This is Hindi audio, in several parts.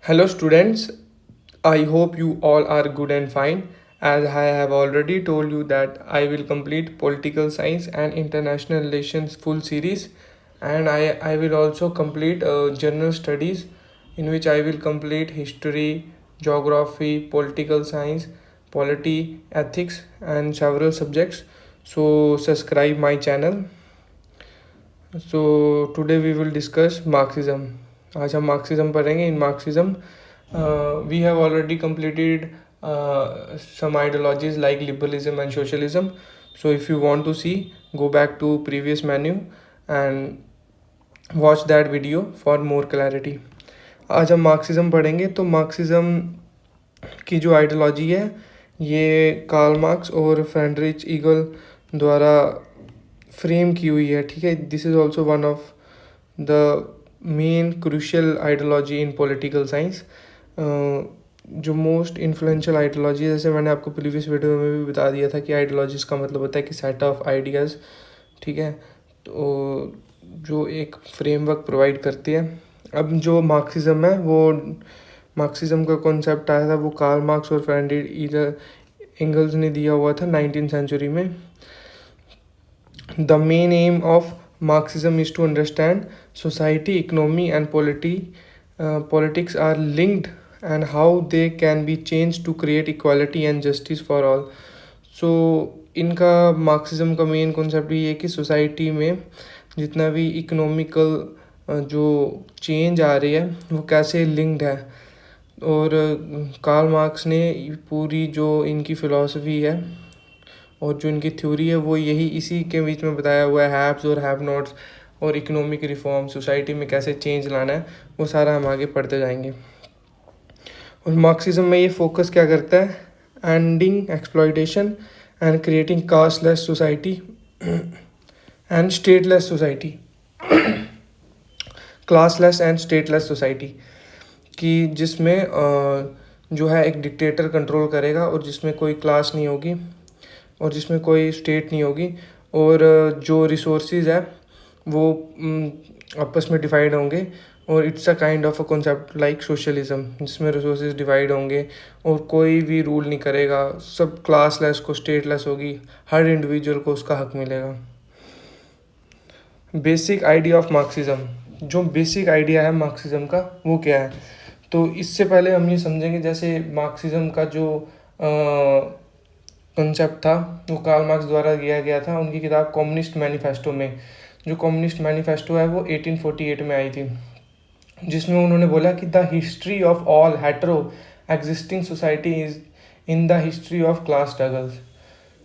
Hello, students. I hope you all are good and fine. As I have already told you that I will complete political science and international relations full series, and I will also complete general studies, in which I will complete history, geography, political science, polity, ethics, and several subjects. So subscribe my channel. So today we will discuss Marxism. आज हम मार्क्सिज्म पढ़ेंगे. इन Marxism we have already completed some ideologies like liberalism and socialism. So if you want to see, go back to previous menu and watch that video for more clarity. आज हम मार्क्सिज्म पढ़ेंगे. तो मार्क्सिज्म की जो आइडियोलॉजी है ये कार्ल मार्क्स और फ्रेडरिच ईगल द्वारा फ्रेम की हुई है. ठीक है, this is also one of the main crucial ideology in political science. जो मोस्ट इन्फ्लुएंशियल आइडियोलॉजी है, जैसे मैंने आपको प्रीवियस वीडियो में भी बता दिया था कि आइडियोलॉजीज़ का मतलब होता है कि सेट ऑफ आइडियाज़. ठीक है, तो जो एक फ्रेमवर्क प्रोवाइड करती है. अब जो मार्क्सिज्म है वो मार्क्सिज्म का कॉन्सेप्ट आया था वो कार्ल मार्क्स और फ्रेडरिच एंगल्स ने दिया हुआ था 19th सेंचुरी में. The main aim of Marxism is to understand society, economy, and politics are linked and how they can be changed to create equality and justice for all. So इनका मार्क्सिज्म का मेन कॉन्सेप्ट ये है कि सोसाइटी में जितना भी इकोनॉमिकल जो चेंज आ रही है वो कैसे लिंक्ड है. और कार्ल मार्क्स ने पूरी जो इनकी फ़िलॉसफी है और जो इनकी थ्योरी है वो यही इसी के बीच में बताया हुआ है. हैव्स और हैव नॉट्स और इकोनॉमिक रिफॉर्म, सोसाइटी में कैसे चेंज लाना है, वो सारा हम आगे पढ़ते जाएंगे. और मार्क्सिज्म में ये फोकस क्या करता है? Ending exploitation and creating casteless society and stateless society, classless and stateless society, कि जिसमें जो है एक डिक्टेटर कंट्रोल करेगा और जिसमें कोई क्लास नहीं होगी और जिसमें कोई स्टेट नहीं होगी, और जो रिसोर्सेज है वो आपस में डिवाइड होंगे. और it's a kind of a concept like socialism, जिसमें रिसोर्सेज डिवाइड होंगे और कोई भी रूल नहीं करेगा, सब क्लासलेस को स्टेटलेस होगी, हर इंडिविजुअल को उसका हक मिलेगा. बेसिक आइडिया ऑफ मार्क्सिज्म, जो बेसिक आइडिया है मार्क्सिज्म का वो क्या है? तो इससे पहले हम ये समझेंगे, जैसे मार्क्सिज्म का जो कंसेप्ट था वो कार्ल मार्क्स द्वारा दिया गया था उनकी किताब कम्युनिस्ट मैनिफेस्टो में. जो कम्युनिस्ट मैनिफेस्टो है वो 1848 में आई थी, जिसमें उन्होंने बोला कि the history of all hetero existing society is in the history of class struggles.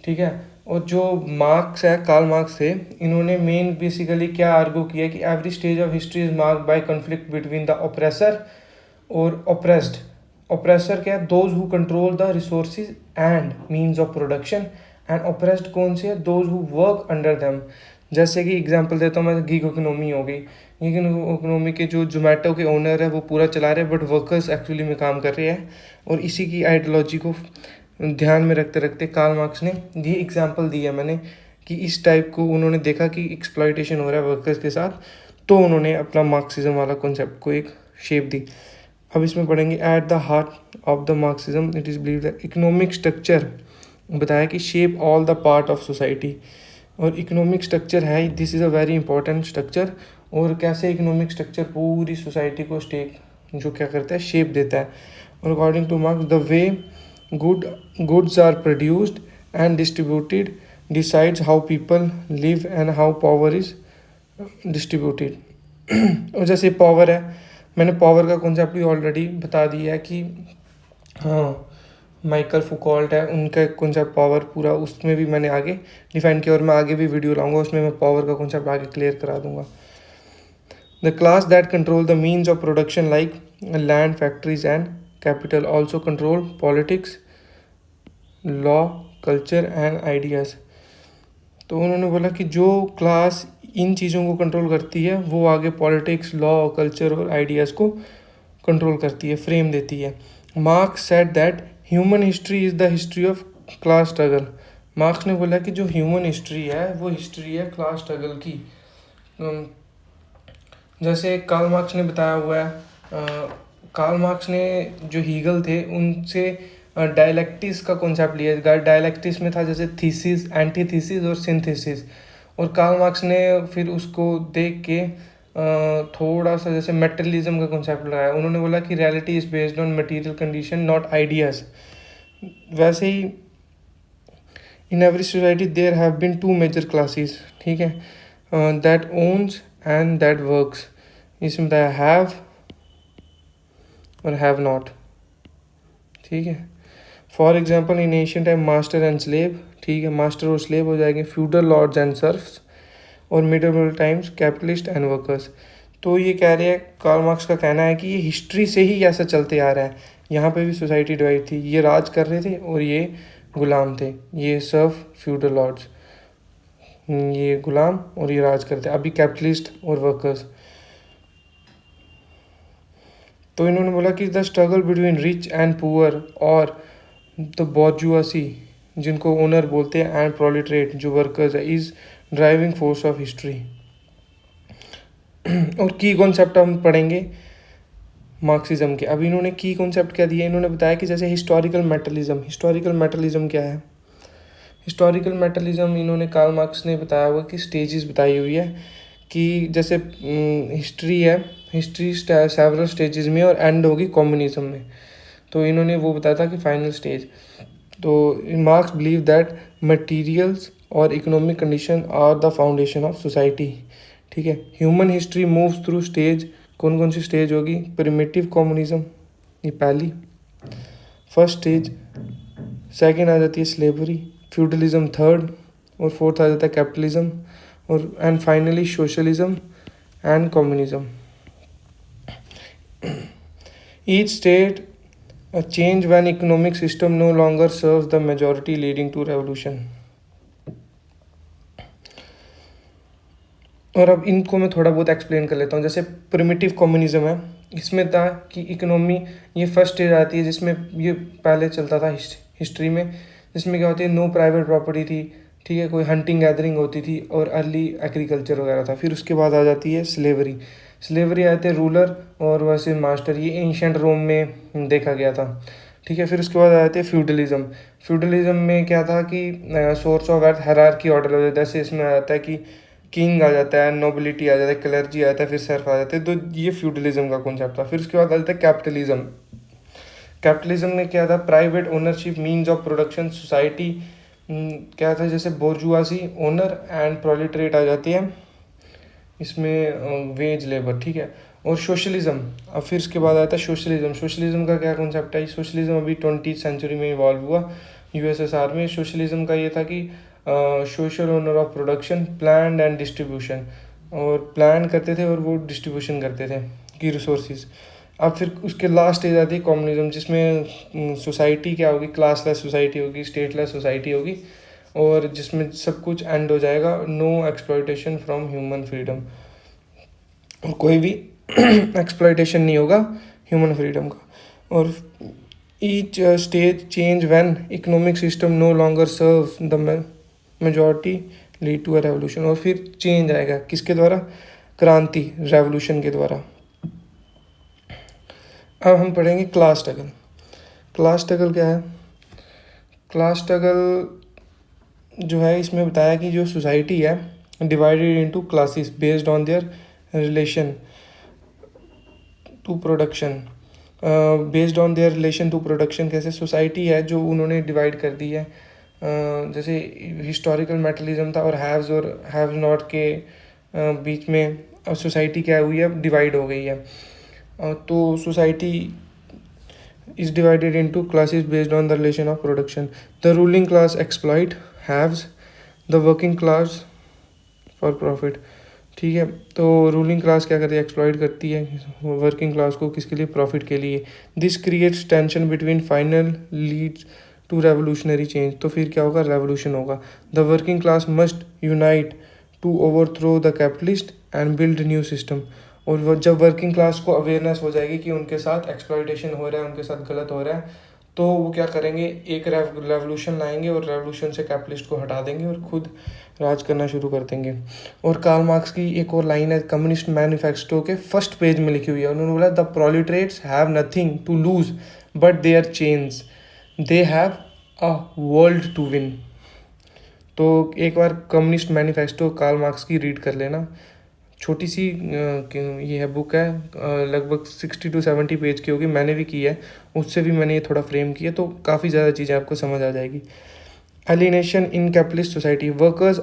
ठीक है, और जो मार्क्स है, कार्ल मार्क्स थे, इन्होंने मेन बेसिकली क्या आर्गू किया कि every stage of history is marked by conflict between the oppressor और ऑप्रेस्ड. ऑप्रेसर क्या है? Those who control the resources and means of production. And oppressed कौन से है? Those who work under them. जैसे कि एग्जांपल देता हूँ मैं, गिग इकोनॉमी हो गई. गिग इकोनॉमी के जो जोमेटो के ओनर है वो पूरा चला रहे हैं, बट वर्कर्स एक्चुअली में काम कर रहे हैं. और इसी की आइडियोलॉजी को ध्यान में रखते रखते कार्ल मार्क्स ने ये एग्जांपल दी है मैंने कि इस टाइप को उन्होंने देखा कि एक्सप्लॉयटेशन हो रहा है वर्कर्स के साथ, तो उन्होंने अपना मार्क्सिज्म वाला कॉन्सेप्ट को एक शेप दी. अब इसमें पढ़ेंगे at the heart of the Marxism it is believe the economic structure. बताया कि shape all the part of society. और इकोनॉमिक स्ट्रक्चर है, this is a very important structure. और कैसे इकोनॉमिक स्ट्रक्चर पूरी सोसाइटी को जो क्या करता है, शेप देता है. और according to Marx the way goods are produced and distributed decides how people live and how power is distributed. और जैसे पावर है, मैंने पावर का कॉन्सेप्ट भी ऑलरेडी बता दिया है कि हाँ, माइकल फुकॉल्ट है, उनका कॉन्सेप्ट पावर पूरा उसमें भी मैंने आगे डिफाइन किया, और मैं आगे भी वीडियो लाऊंगा उसमें मैं पावर का कॉन्सेप्ट आगे क्लियर करा दूंगा. The class that control the means of production like land, factories and capital also control politics, law, culture and ideas. तो उन्होंने बोला कि जो क्लास इन चीज़ों को कंट्रोल करती है वो आगे पॉलिटिक्स, लॉ, कल्चर और आइडियाज़ को कंट्रोल करती है, फ्रेम देती है. Marks said that human history is the history of class struggle. Marks ने बोला कि जो ह्यूमन हिस्ट्री है वो हिस्ट्री है क्लास स्ट्रगल की. जैसे कार्ल मार्क्स ने बताया हुआ है कार्ल मार्क्स ने जो हीगल थे उनसे डायलेक्टिक्स का कॉन्सेप्ट लिया। डायलेक्टिक्स में था जैसे थीसिस, एंटीथीसिस और सिंथेसिस, और कार्ल मार्क्स ने फिर उसको देख के थोड़ा सा जैसे मेटरलिज्म का कॉन्सेप्ट लगाया। उन्होंने बोला कि reality is based on material condition not ideas. वैसे ही in every society there have been two major classes, ठीक है, that owns and that works. इसमें बताया हैव और हैव नॉट, ठीक है। For example in Asian time master and slave, ठीक है, मास्टर और स्लेव हो जाएंगे, फ्यूडल लॉर्ड्स एंड सर्फ्स, और medieval times capitalist and workers. तो ये कह रहे हैं, कार्ल मार्क्स का कहना है कि ये हिस्ट्री से ही ऐसा चलते आ रहा है। यहाँ पे भी सोसाइटी डिवाइड थी, ये राज कर रहे थे और ये गुलाम थे, ये सर्फ फ्यूडल लॉर्ड्स, ये गुलाम और ये राज करते, अभी कैपिटलिस्ट और वर्कर्स। तो इन्होंने बोला कि the struggle between rich and poor और द बॉर्जुआसी, जिनको ओनर बोलते हैं, एंड प्रोलिटरेट जो वर्कर्स है, is driving force of history. और की कॉन्सेप्ट हम पढ़ेंगे मार्क्सिज्म के। अब इन्होंने की कॉन्सेप्ट क्या दिया, इन्होंने बताया कि जैसे हिस्टोरिकल मेटलिज्म। हिस्टोरिकल मेटलिज्म क्या है? हिस्टोरिकल मेटलिज्म इन्होंने कार्ल मार्क्स ने बताया हुआ कि स्टेजेस बताई हुई है कि जैसे हिस्ट्री है, हिस्ट्री सेवरल स्टेजेस में और एंड होगी कम्युनिज्म में। तो इन्होंने वो बताया था कि फाइनल स्टेज। तो मार्क्स बिलीव दैट मटीरियल्स और economic condition are the foundation of society, ठीक है। Human history moves through stage, कौन कौन सी स्टेज होगी? प्रिमिटिव कम्युनिज्म, ये पहली फर्स्ट स्टेज। सेकंड आ जाती है स्लेवरी, फ्यूडलिज्म थर्ड, और फोर्थ आ जाता है कैपिटलिज्म, और and finally socialism and communism. Each state a change when economic system no longer serves the majority leading to revolution। और अब इनको मैं थोड़ा बहुत एक्सप्लेन कर लेता हूँ। जैसे प्रिमिटिव कम्युनिज्म है, इसमें था कि इकोनॉमी, ये फर्स्ट स्टेज आती है जिसमें ये पहले चलता था हिस्ट्री में, जिसमें क्या होती है, नो प्राइवेट प्रॉपर्टी थी, ठीक है, कोई हंटिंग गैदरिंग होती थी और अर्ली एग्रीकल्चर वगैरह था। फिर उसके बाद आ जाती है स्लेवरी। स्लेवरी आते हैं रूलर और वैसे मास्टर, ये एंशिएंट रोम में देखा गया था, ठीक है। फिर उसके बाद आ जाते हैं फ्यूडलिज्म। फ्यूडलिज्म में क्या था कि source of earth hierarchy order हो जाता है। जैसे इसमें आ जाता है कि किंग आ जाता है, नोबिलिटी आ जाता है, क्लर्जी आ जाता है, फिर सर्फ आ जाते हैं। तो ये फ्यूडलिज्म का कॉन्सेप्ट था। फिर उसके बाद आ जाता है कैपिटलिज्म। कैपिटलिज्म में क्या था? Private ownership, means of production, society क्या था, जैसे बोर्जुआसी, ओनर एंड प्रोलिटरेट आ जाती है, इसमें वेज लेबर, ठीक है। और सोशलिज्म, अब फिर उसके बाद आता है सोशलिज्म। सोशलिज्म का क्या कॉन्सेप्ट है? सोशलिज्म अभी 20th सेंचुरी में इवॉल्व हुआ यूएसएसआर में। सोशलिज्म का ये था कि social owner of production, plan and distribution, और प्लान करते थे और वो डिस्ट्रीब्यूशन करते थे की रिसोर्सेज। अब फिर उसके लास्ट स्टेज आती है कम्युनिज्म, जिसमें सोसाइटी क्या होगी, क्लासलेस सोसाइटी होगी, स्टेटलेस सोसाइटी होगी, और जिसमें सब कुछ एंड हो जाएगा, no exploitation from human freedom, और कोई भी एक्सप्लॉयटेशन नहीं होगा ह्यूमन फ्रीडम का। और each stage change when economic system no longer serves the majority lead to a revolution. और फिर चेंज आएगा किसके द्वारा? क्रांति, रेवोल्यूशन के द्वारा। अब हम पढ़ेंगे क्लास स्ट्रगल। क्लास स्ट्रगल क्या है? क्लास स्ट्रगल जो है, इसमें बताया कि जो सोसाइटी है divided into classes based on their relation to production, based on their relation to production. कैसे सोसाइटी है जो उन्होंने डिवाइड कर दी है, जैसे हिस्टोरिकल मेटलिज्म था और हैव्स और हैव नॉट के बीच में अब सोसाइटी क्या हुई है, डिवाइड हो गई है। तो society is divided into classes based on the relation of production. The ruling class exploit haves, the working class for profit, ठीक है। तो रूलिंग क्लास क्या करती है? एक्सप्लॉइट करती है वर्किंग क्लास को, किसके लिए? प्रॉफिट के लिए। This creates tension between final leads to revolutionary change. तो फिर क्या होगा? रेवोल्यूशन होगा। The working class must unite to overthrow the capitalist and build new system. और जब वर्किंग क्लास को अवेयरनेस हो जाएगी कि उनके साथ एक्सप्लॉइटेशन हो रहा है, उनके साथ गलत हो रहा है, तो वो क्या करेंगे, एक रेवोल्यूशन लाएंगे और रेवोल्यूशन से कैपिटलिस्ट को हटा देंगे और खुद राज करना शुरू कर देंगे। और कार्ल मार्क्स की एक और लाइन है कम्युनिस्ट मैनिफेस्टो के फर्स्ट पेज में लिखी हुई है, उन्होंने बोला the proletariats have nothing to lose but their chains, they have a world to win. तो एक बार कम्युनिस्ट मैनिफेस्टो कार्ल मार्क्स की रीड कर लेना, छोटी सी ये है बुक है, लगभग 60 to 70 पेज की होगी, मैंने भी की है, उससे भी मैंने ये थोड़ा फ्रेम किया, तो काफ़ी ज़्यादा चीज़ें आपको समझ आ जाएगी। Alienation in capitalist society, workers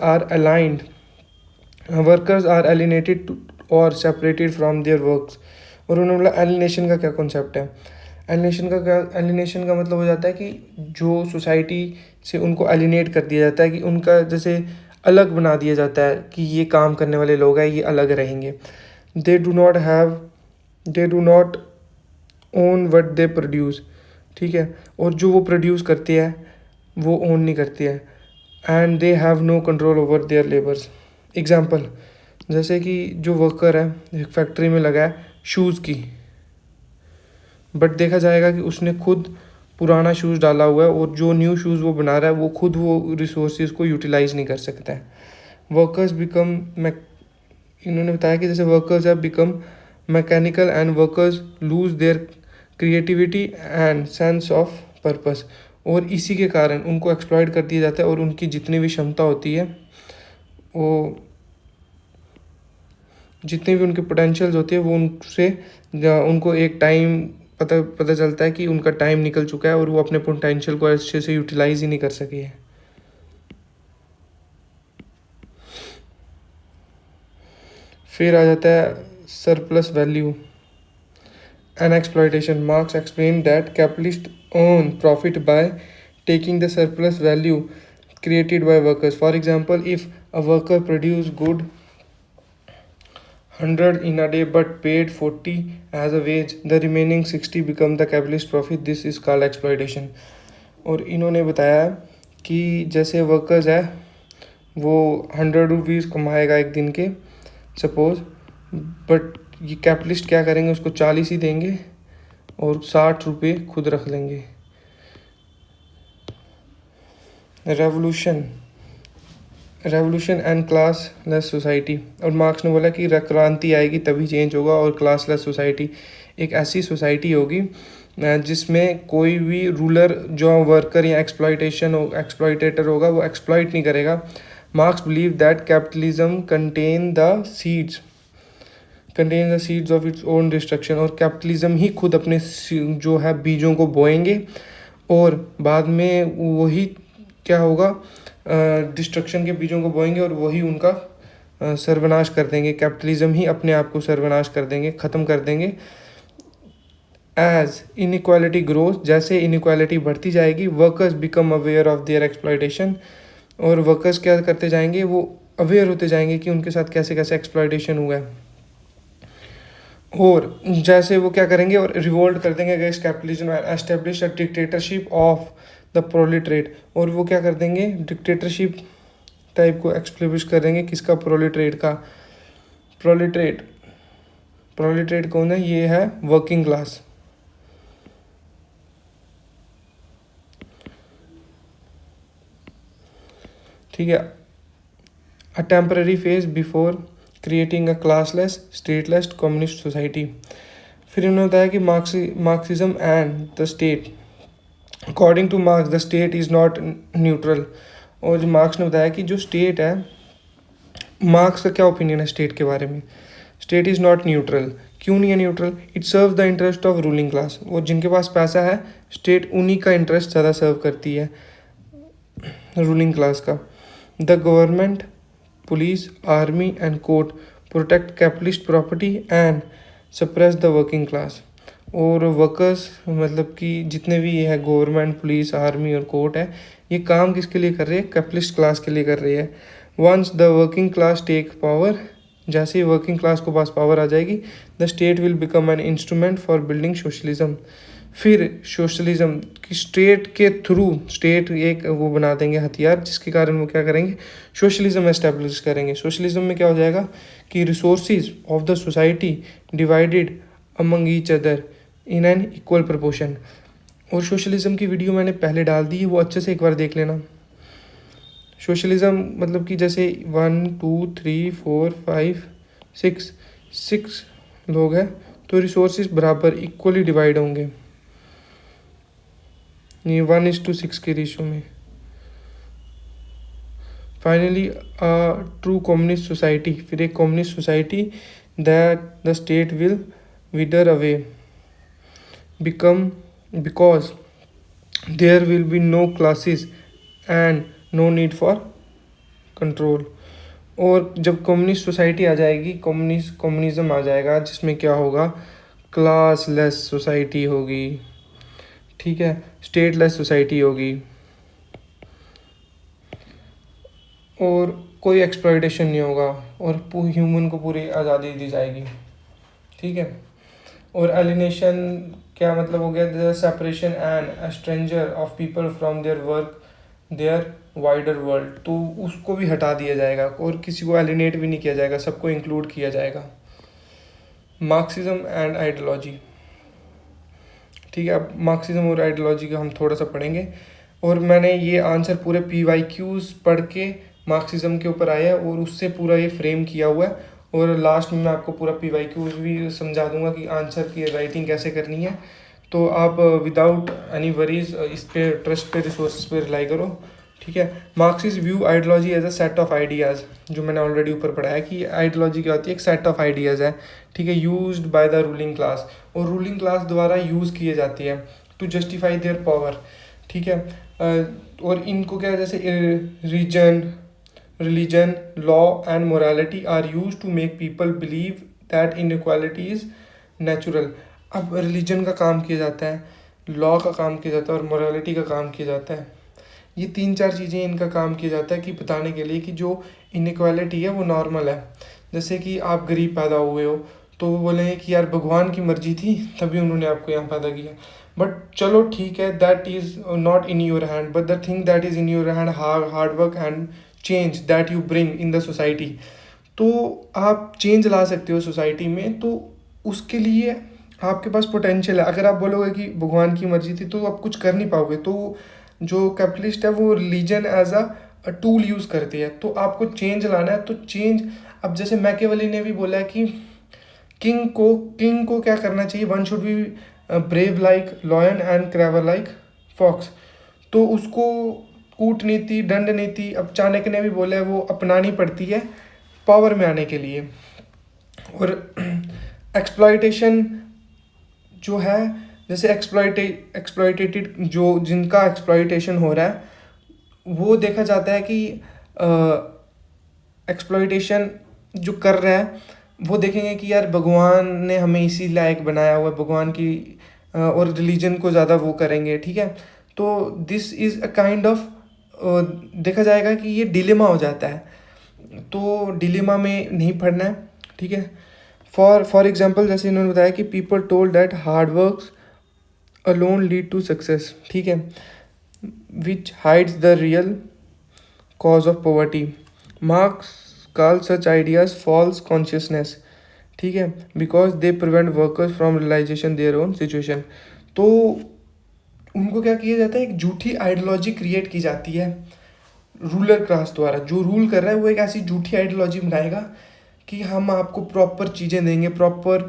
are alienated और सेपरेटेड फ्रॉम देयर वर्क्स। और उन्होंने बोला एलिनेशन का क्या कॉन्सेप्ट है, एलिनेशन का मतलब हो जाता है कि जो सोसाइटी से उनको एलिनेट कर दिया जाता है, कि उनका जैसे अलग बना दिया जाता है कि ये काम करने वाले लोग हैं, ये अलग रहेंगे। They do not own what they produce, ठीक है, और जो वो प्रोड्यूस करती है वो ओन नहीं करती है। And they have no control over their labours. Example, जैसे कि जो वर्कर है एक फैक्ट्री में लगा है शूज़ की, बट देखा जाएगा कि उसने खुद पुराना शूज़ डाला हुआ है और जो न्यू शूज़ वो बना रहा है वो खुद वो रिसोर्सेज को यूटिलाइज नहीं कर सकता है। वर्कर्स बिकम, इन्होंने बताया कि जैसे workers have become mechanical and workers lose their creativity and sense of purpose. और इसी के कारण उनको एक्सप्लॉइट कर दिया जाता है और उनकी जितनी भी क्षमता होती है, वो जितनी भी उनकी पोटेंशियल्स होती है वो उनको एक टाइम पता चलता है कि उनका टाइम निकल चुका है और वो अपने पोटेंशियल को अच्छे से यूटिलाइज ही नहीं कर सके है। फिर आ जाता है surplus value and exploitation. Marks explain that capitalist earn profit by taking the surplus value created by workers. For example, if a worker produce good 100 in a day but paid 40 as a wage, the remaining 60 become the capitalist profit. This is called exploitation. और इन्होंने बताया कि जैसे वर्कर्स है वो 100 रुपीज़ कमाएगा एक दिन के सपोज, बट ये कैपिटलिस्ट क्या करेंगे, उसको 40 ही देंगे और 60 रुपये खुद रख लेंगे। Revolution and class less society. और मार्क्स ने बोला कि क्रांति आएगी तभी चेंज होगा, और क्लास लेस सोसाइटी एक ऐसी सोसाइटी होगी जिसमें कोई भी रूलर जो वर्कर या एक्सप्लॉइटेटर होगा वो एक्सप्लॉइट नहीं करेगा। Marks believe that capitalism contain the seeds of its own destruction. और कैपिटलिज्म ही खुद अपने जो है बीजों को बोएंगे और बाद में वही क्या होगा, डिस्ट्रक्शन के बीजों को बोएंगे और वही उनका सर्वनाश कर देंगे। कैपिटलिज्म ही अपने आप को सर्वनाश कर देंगे, ख़त्म कर देंगे। एज इनइक्वालिटी ग्रोथ, जैसे इनइक्वालिटी बढ़ती जाएगी, workers become aware of their exploitation. और वर्कर्स क्या करते जाएंगे, वो अवेयर होते जाएंगे कि उनके साथ कैसे कैसे एक्सप्लॉयटेशन हुआ है, और जैसे वो क्या करेंगे और रिवोल्ट कर देंगे against capitalism, establish a dictatorship of the proletariat. और वो क्या कर देंगे, डिक्टेटरशिप टाइप को एक्सप्लिश कर देंगे किसका, प्रोलिटरेट का। प्रोलिटरेट कौन है, ये है वर्किंग क्लास। ठीक है, a temporary phase before creating a classless stateless communist society. फिर इन्होंने बताया कि Marxism and the state. According to Marx the state is not neutral. और जो मार्क्स ने बताया कि जो स्टेट है, मार्क्स का क्या ओपिनियन है स्टेट के बारे में, स्टेट इज़ नॉट न्यूट्रल। क्यों नहीं है neutral, it serve the interest of ruling class. और जिनके पास पैसा है, स्टेट उन्हीं का इंटरेस्ट ज़्यादा सर्व करती है, रूलिंग क्लास का। The government, police, army and court protect capitalist property and suppress the working class. और वर्कर्स मतलब कि जितने भी ये है गवर्नमेंट, पुलिस, आर्मी और कोर्ट है, ये काम किसके लिए कर रही है, कैपिटलिस्ट क्लास के लिए कर रही है। Once the working class take power, जैसे ही वर्किंग क्लास को पास पावर आ जाएगी, the state will become an instrument for building socialism. फिर सोशलिज्म की स्टेट के थ्रू, स्टेट एक वो बना देंगे हथियार, जिसके कारण वो क्या करेंगे, सोशलिज्म एस्टेब्लिश करेंगे। सोशलिज्म में क्या हो जाएगा कि resources of the society divided among each other in an equal proportion. और सोशलिज़म की वीडियो मैंने पहले डाल दी है, वो अच्छे से एक बार देख लेना। सोशलिज़म मतलब कि जैसे 1 2 3 4 5 6 6 लोग हैं तो रिसोर्सेज बराबर इक्वली डिवाइड होंगे, ये 1:6 के रेशो में। फाइनली ट्रू कम्युनिस्ट सोसाइटी, फिर एक communist society that the state will wither away become because there will be no classes and no need for control. और जब कम्युनिस्ट सोसाइटी आ जाएगी, कम्युनिज्म आ जाएगा, जिसमें क्या होगा, क्लास लेस सोसाइटी होगी, ठीक है, स्टेट लेस सोसाइटी होगी, और कोई एक्सप्लॉयटेशन नहीं होगा, और ह्यूमन को पूरी आज़ादी दी जाएगी, ठीक है। और एलिनेशन क्या मतलब हो गया, the separation and stranger of people from their work their wider world, तो उसको भी हटा दिया जाएगा और किसी को एलिनेट भी नहीं किया जाएगा, सबको इंक्लूड किया जाएगा। मार्क्सिज्म एंड आइडियोलॉजी, ठीक है। अब मार्क्सिज्म और आइडियोलॉजी का हम थोड़ा सा पढ़ेंगे, और मैंने ये आंसर पूरे PYQs पढ़ के मार्क्सिज्म के ऊपर आया है और उससे पूरा ये फ्रेम किया हुआ है, और लास्ट में मैं आपको पूरा PYQs भी समझा दूंगा कि आंसर की राइटिंग कैसे करनी है। तो आप विदाउट एनी वरीज इस पे ट्रस्ट पे रिसोर्सेज पे रिलाई करो, ठीक है। Marxist view ideology as a set of ideas, जो मैंने ऑलरेडी ऊपर पढ़ा है कि आइडियोलॉजी क्या होती है, एक सेट ऑफ आइडियाज़ है, ठीक है, used by the ruling class, और रूलिंग क्लास द्वारा यूज़ किए जाती है टू जस्टिफाई देयर पावर, ठीक है। और इनको क्या है, जैसे religion law and morality are use to make people believe that inequality is natural. अब रिलीजन का काम किया जाता है, लॉ का काम किया जाता है, और मोरालिटी का काम किया जाता है। ये 3-4 चीज़ें इनका काम किया जाता है कि बताने के लिए कि जो इनइक्वालिटी है वो नॉर्मल है। जैसे कि आप गरीब पैदा हुए हो तो वो बोलेंगे कि यार भगवान की मर्जी थी तभी उन्होंने आपको यहाँ पैदा किया, बट चलो ठीक है, that is not in your hand, but the thing that is in your hand hard work and change that you bring in the society. तो आप चेंज ला सकते हो सोसाइटी में, तो उसके लिए आपके पास पोटेंशियल है। अगर आप बोलोगे कि भगवान की मर्जी थी तो आप कुछ कर नहीं पाओगे। तो जो कैपिटलिस्ट है वो religion as a tool use करती है। तो आपको चेंज लाना है तो चेंज, अब जैसे मैकियावेली ने भी बोला है कि किंग को क्या करना चाहिए, one should be brave like lion and clever like fox. तो उसको कूटनीति दंड नीति, अब चाणक्य ने भी बोला है, वो अपनानी पड़ती है पावर में आने के लिए। और एक्सप्लॉयटेशन जो है, जैसे एक्सप्लॉयटेटेड जो जिनका एक्सप्लॉयटेशन हो रहा है, वो देखा जाता है कि एक्सप्लॉयटेशन जो कर रहा है वो देखेंगे कि यार भगवान ने हमें इसी लायक बनाया हुआ है, भगवान की और रिलीजन को ज़्यादा वो करेंगे, ठीक है। तो this is a kind of देखा जाएगा कि ये डिलेमा हो जाता है, तो डिलेमा में नहीं पढ़ना है, ठीक है। फॉर एग्जांपल जैसे इन्होंने बताया कि people told that hard work alone lead to success, ठीक है, which hides the real cause of poverty. Marx call such ideas false consciousness, ठीक है, because they prevent workers from realisation their own situation. तो उनको क्या किया जाता है, एक झूठी आइडियोलॉजी क्रिएट की जाती है रूलर क्लास द्वारा। जो रूल कर रहा है वो एक ऐसी झूठी आइडियोलॉजी बनाएगा कि हम आपको प्रॉपर चीज़ें देंगे, प्रॉपर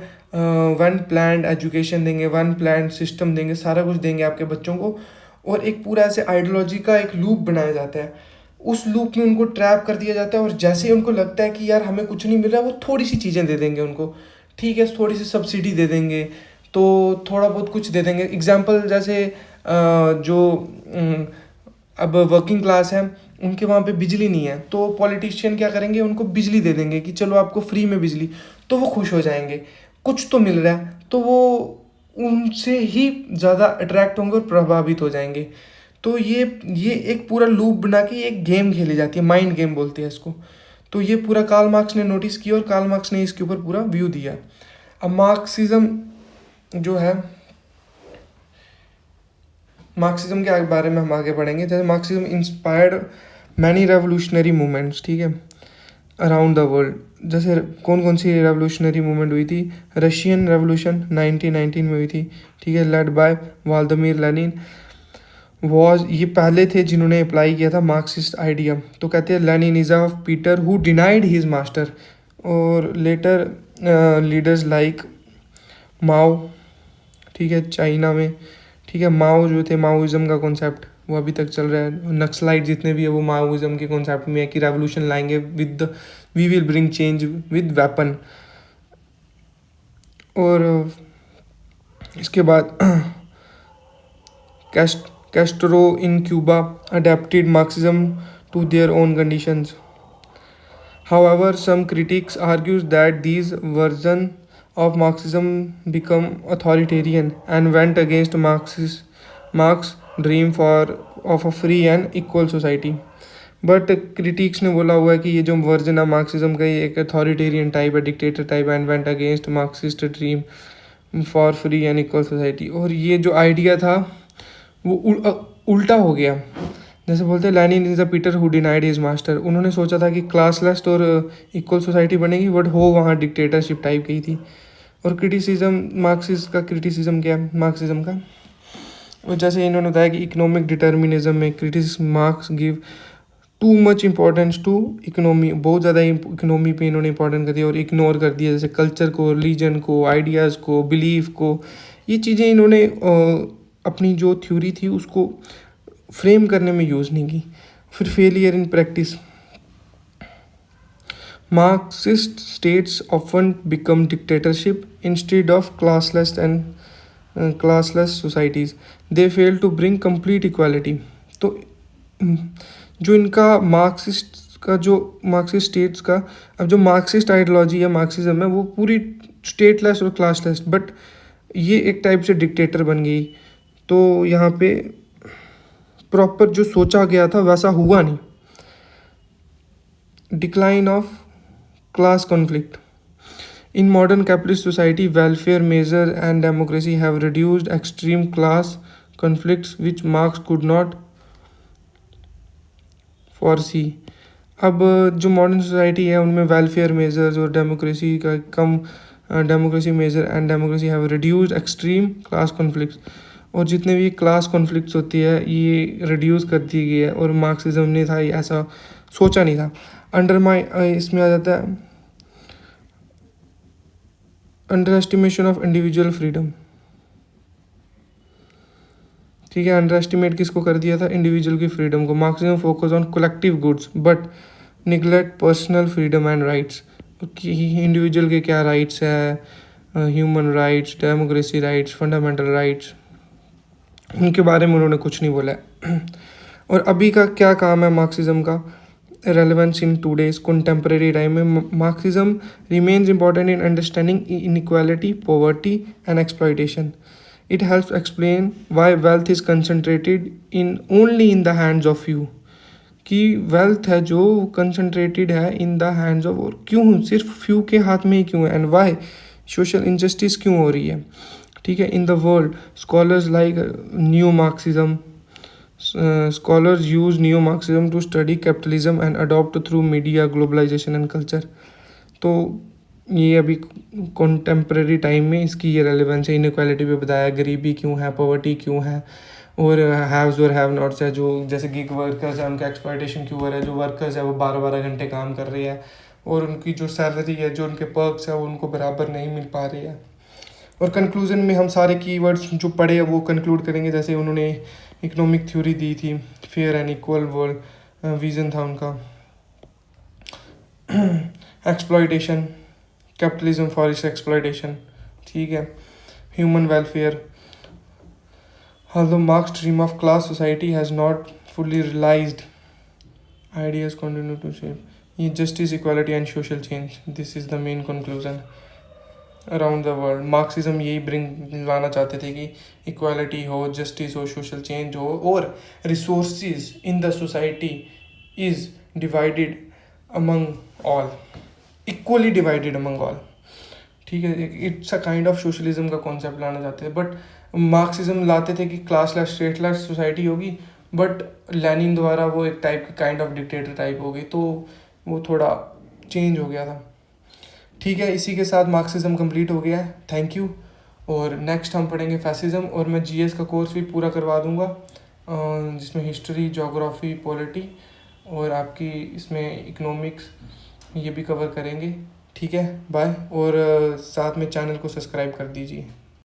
वन प्लान एजुकेशन देंगे, वन प्लान सिस्टम देंगे, सारा कुछ देंगे आपके बच्चों को, और एक पूरा ऐसे आइडियोलॉजी का एक लूप बनाया जाता है। उस लूप में उनको ट्रैप कर दिया जाता है, और जैसे ही उनको लगता है कि यार हमें कुछ नहीं मिल रहा है, वो थोड़ी सी चीज़ें दे देंगे उनको, ठीक है, थोड़ी सी सब्सिडी दे देंगे, तो थोड़ा बहुत कुछ दे देंगे। एग्जाम्पल जैसे अब वर्किंग क्लास है, उनके वहाँ पे बिजली नहीं है, तो पॉलिटिशियन क्या करेंगे, उनको बिजली दे देंगे कि चलो आपको फ्री में बिजली, तो वो खुश हो जाएंगे, कुछ तो मिल रहा है, तो वो उनसे ही ज़्यादा अट्रैक्ट होंगे और प्रभावित हो जाएंगे। तो ये एक पूरा लूप बना के एक गेम खेली जाती है, माइंड गेम बोलते हैं इसको। तो ये पूरा कार्ल मार्क्स ने नोटिस किया और कार्ल मार्क्स ने इसके ऊपर पूरा व्यू दिया। अब मार्क्सिज्म जो है, मार्क्सिज्म के बारे में हम आगे पढ़ेंगे। जैसे Marxism inspired many revolutionary movements, ठीक है, अराउंड द वर्ल्ड। जैसे कौन कौन सी रेवोल्यूशनरी मूवमेंट हुई थी, रशियन रेवोल्यूशन 1919 में हुई थी, ठीक है, led by Vladimir Lenin. Was ये पहले थे जिन्होंने अप्लाई किया था मार्क्सिस्ट आइडिया। तो कहते हैं Lenin is of Peter who denied his master. और लेटर लीडर्स लाइक माओ, ठीक है, चाइना में, ठीक है, माओ जो थे, माओइज्म का कॉन्सेप्ट वो अभी तक चल रहा है। नक्सलाइट जितने भी है वो माओइज्म के कॉन्सेप्ट में है कि रेवोल्यूशन लाएंगे with we will bring change with weapon. और इसके बाद Castro in Cuba adapted Marxism to their own conditions. However, some critics argues that these version of Marxism become authoritarian and went against Marx's dream of a free and equal society. But critics ने बोला हुआ है कि ये जो वर्जन है मार्क्सिज्म का ये एक अथॉरिटेरियन टाइप है, dictator type, and went against Marxist dream for free and equal society. और ये जो आइडिया था वो उल्टा हो गया। जैसे बोलते हैं Lenin is a Peter who denied his master. उन्होंने सोचा था कि क्लासलेस और इक्वल सोसाइटी बनेगी, बट हो वहाँ डिक्टेटरशिप टाइप गई थी। और क्रिटिसिज्म मार्क्सिस्ट का क्रिटिसिज्म क्या है मार्क्सिज्म का, और जैसे इन्होंने बताया कि इकोनॉमिक डिटर्मिनिज्म में critics Marx give too much importance to economy, बहुत ज़्यादा इकोनॉमी पे इन्होंने इंपॉर्टेंस कर दिया और इग्नोर कर दिया जैसे कल्चर को, रिलीजन को, आइडियाज़ को, बिलीफ को। ये चीज़ें इन्होंने अपनी जो थ्योरी थी उसको फ्रेम करने में यूज़ नहीं की। फिर failure in practice, Marxist states often become dictatorship instead of classless societies, they fail to bring complete equality. तो जो इनका मार्क्सिस्ट स्टेट्स का, अब जो मार्क्सिस्ट आइडियोलॉजी है मार्क्सिज्म है वो पूरी स्टेटलेस और क्लासलेस, बट ये एक टाइप से डिक्टेटर बन गई। तो यहाँ पे प्रॉपर जो सोचा गया था वैसा हुआ नहीं। Decline of class conflict, in modern capitalist society welfare major and democracy have reduced extreme class conflicts which Marx could not foresee. अब जो मॉडर्न सोसाइटी है उनमें वेलफेयर मेजर्स और डेमोक्रेसी का कम, democracy major and democracy have reduced extreme class conflicts, और जितने भी क्लास कॉन्फ्लिक्ट्स होती है ये रिड्यूस कर दी गई है। और मार्क्सिज्म ने था ये ऐसा सोचा नहीं था। इसमें आ जाता है under estimation of individual freedom, ठीक है, अंडर एस्टिमेट किसको कर दिया था, इंडिविजुअल की फ्रीडम को। Marxism focus on collective goods but neglect personal freedom and rights, कि इंडिविजुअल के क्या राइट्स है, human rights, democracy rights, fundamental rights, उनके बारे में उन्होंने कुछ नहीं बोला है। और अभी का क्या काम है मार्क्सिज्म का, relevance in today's contemporary time में, Marxism remains important in understanding inequality, poverty and exploitation. It helps explain why wealth is concentrated in only in the hands of few, कि वेल्थ है जो कंसनट्रेटेड है इन द हैंड्स ऑफ, और क्यों सिर्फ फ्यू के हाथ में ही क्यों है, एंड वाई सोशल इनजस्टिस क्यों हो रही है, ठीक है। In the world scholars like new Marxism, scholars use neo-Marxism to study capitalism and adopt through media, globalization and culture। तो ये अभी कंटेम्प्रेरी टाइम में इसकी ये रेलेवेंस है। इनइक्वालिटी पे बताया, गरीबी क्यों है, पॉवर्टी क्यों है, और हैव्स और हैव नॉट्स है, जो जैसे गिग वर्कर्स है उनका एक्सप्लॉयटेशन क्यों हो रहा है, जो वर्कर्स है वो 12-12 घंटे काम कर रहे हैं और उनकी जो सैलरी है, जो उनके पर्क्स है वो उनको बराबर नहीं मिल पा रही है। और कंक्लूजन में हम सारे कीवर्ड्स जो पढ़े हैं वो कंक्लूड करेंगे। जैसे उन्होंने इकोनॉमिक थ्योरी दी थी, fair and equal world vision था उनका, exploitation, capitalism for its exploitation, ठीक है, human welfare. Although Marx's dream of class society has not fully realized, ideas continue to shape justice, equality and social change. This is the main conclusion around the world. Marxism यही लाना चाहते थे कि इक्वालिटी हो, जस्टिस हो, सोशल चेंज हो, और resources in the society is divided among all, equally divided among all, ठीक है। It's a kind of socialism का कॉन्सेप्ट लाना चाहते थे। बट मार्क्सिज्म लाते थे कि क्लासलेस स्टेटलेस सोसाइटी होगी, बट लेनिन द्वारा वो एक टाइप की काइंड ऑफ डिक्टेटर टाइप हो गई, तो वो थोड़ा चेंज हो गया था। ठीक है, इसी के साथ मार्क्सिज्म कंप्लीट हो गया है। Thank you. और नेक्स्ट हम पढ़ेंगे फैसिज्म, और मैं जीएस का कोर्स भी पूरा करवा दूंगा, जिसमें हिस्ट्री, ज्योग्राफी, पॉलिटी और आपकी इसमें इकोनॉमिक्स, ये भी कवर करेंगे। ठीक है, बाय। और साथ में चैनल को सब्सक्राइब कर दीजिए।